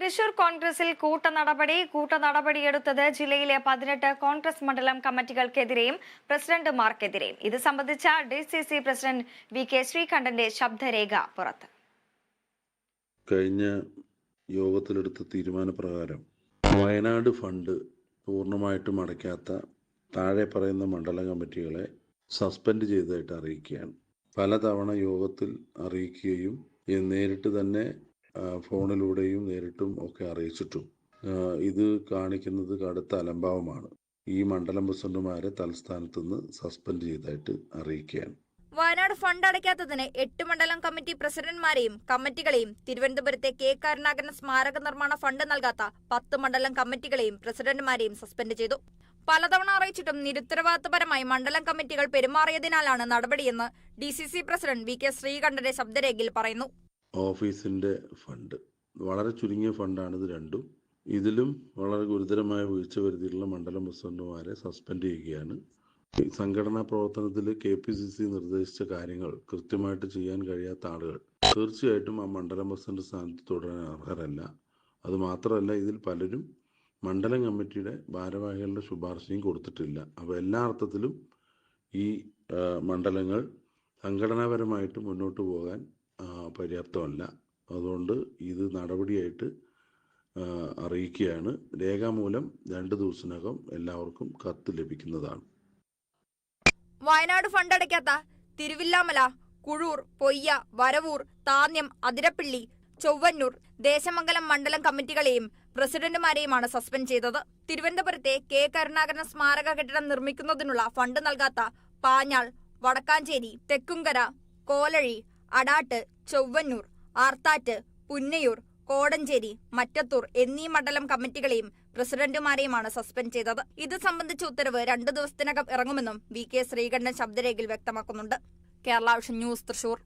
തൃശൂർ കോൺഗ്രസിൽ കൂട്ടനടപടിയെടുത്തത് ജില്ലയിലെ 18 കോൺഗ്രസ് മണ്ഡലം കമ്മിറ്റികൾക്കെതിരെയും പ്രസിഡന്റുമാർക്കെതിരെയും. ഇത് സംബന്ധിച്ച DCC പ്രസിഡന്റ് VK ശ്രീകണ്ഠന്റെ ശബ്ദരേഖ പുറത്ത്. കഴിഞ്ഞ യോഗത്തിലെടുത്ത തീരുമാനപ്രകാരം വയനാട് ഫണ്ട് പൂർണ്ണമായിട്ടും അടയ്ക്കാത്ത താഴെ പറയുന്ന മണ്ഡലം കമ്മിറ്റികളെ സസ്പെൻഡ് ചെയ്തതായിട്ട് അറിയിക്കുകയാണ്. പലതവണ യോഗത്തിൽ അറിയിക്കുകയും നേരിട്ട് തന്നെ ഫോണിലൂടെയും നേരിട്ടും ഒക്കെ അറിയിച്ചിട്ടും ഇത് കാണിക്കുന്നത് കടുത്ത അലംഭാവമാണ്. ഈ മണ്ഡലം പ്രസിഡന്റുമാരെ തലസ്ഥാനത്ത് നിന്ന് സസ്പെൻഡ് ചെയ്തതായിട്ട് അറിയിക്കുകയാണ്. വയനാട് ഫണ്ട് അടയ്ക്കാത്തതിന് 8 മണ്ഡലം കമ്മിറ്റി പ്രസിഡന്റുമാരെയും കമ്മിറ്റികളെയും, തിരുവനന്തപുരത്തെ K കരുണാകരൻ സ്മാരക നിർമ്മാണ ഫണ്ട് നൽകാത്ത 10 മണ്ഡലം കമ്മിറ്റികളെയും പ്രസിഡന്റുമാരെയും സസ്പെൻഡ് ചെയ്തു. പലതവണ അറിയിച്ചിട്ടും നിരുത്തരവാദിത്തപരമായി മണ്ഡലം കമ്മിറ്റികൾ പെരുമാറിയതിനാലാണ് നടപടിയെന്ന് DCC പ്രസിഡന്റ് VK ശ്രീകണ്ഠന്റെ ശബ്ദരേഖയിൽ പറയുന്നു. ഓഫീസിന്റെ ഫണ്ട് വളരെ ചുരുങ്ങിയ ഫണ്ടാണ് ഇത് രണ്ടും. ഇതിലും വളരെ ഗുരുതരമായ വീഴ്ച വരുത്തിയിട്ടുള്ള മണ്ഡലം പ്രസിഡന്റുമാരെ സസ്പെൻഡ് ചെയ്യുകയാണ്. സംഘടനാ പ്രവർത്തനത്തിൽ KPCC നിർദ്ദേശിച്ച കാര്യങ്ങൾ കൃത്യമായിട്ട് ചെയ്യാൻ കഴിയാത്ത ആളുകൾ തീർച്ചയായിട്ടും ആ മണ്ഡലം പ്രസിഡന്റ് സ്ഥാനത്ത് തുടരാൻ അർഹരല്ല. അതുമാത്രമല്ല, ഇതിൽ പലരും മണ്ഡലം കമ്മിറ്റിയുടെ ഭാരവാഹികളുടെ ശുപാർശയും കൊടുത്തിട്ടില്ല. അപ്പോൾ എല്ലാ അർത്ഥത്തിലും ഈ മണ്ഡലങ്ങൾ സംഘടനാപരമായിട്ട് മുന്നോട്ട് പോകാൻ പര്യാപ്തമല്ല. അതുകൊണ്ട് ഇത് നടപടിയായിട്ട് അറിയിക്കുകയാണ്. രേഖാമൂലം 2 ദിവസത്തിനകം എല്ലാവർക്കും കത്ത് ലഭിക്കുന്നതാണ്. വയനാട് ഫണ്ട് അടയ്ക്കാത്ത തിരുവില്ലാമല, കുഴൂർ, പൊയ്യ, വരവൂർ, താന്യം, അതിരപ്പിള്ളി, ചൊവ്വന്നൂർ, ദേശമംഗലം മണ്ഡലം കമ്മിറ്റികളെയും പ്രസിഡന്റുമാരെയുമാണ് സസ്പെൻഡ് ചെയ്തത്. തിരുവനന്തപുരത്തെ K കരുണാകരൻ സ്മാരക കെട്ടിടം നിർമ്മിക്കുന്നതിനുള്ള ഫണ്ട് നൽകാത്ത പാഞ്ഞാൾ, വടക്കാഞ്ചേരി, തെക്കുംകര, കോലഴി, അടാട്ട്, ചൊവ്വന്നൂർ, ആർത്താറ്റ്, പുന്നയൂർ, കോടഞ്ചേരി, മറ്റത്തൂർ എന്നീ മണ്ഡലം കമ്മിറ്റികളെയും പ്രസിഡന്റുമാരെയുമാണ് സസ്പെൻഡ് ചെയ്തത്. ഇത് സംബന്ധിച്ച ഉത്തരവ് 2 ദിവസത്തിനകം ഇറങ്ങുമെന്നും VK ശ്രീകണ്ഠൻ ശബ്ദരേഖയിൽ വ്യക്തമാക്കുന്നുണ്ട്. Kerala vision news, Thrissur.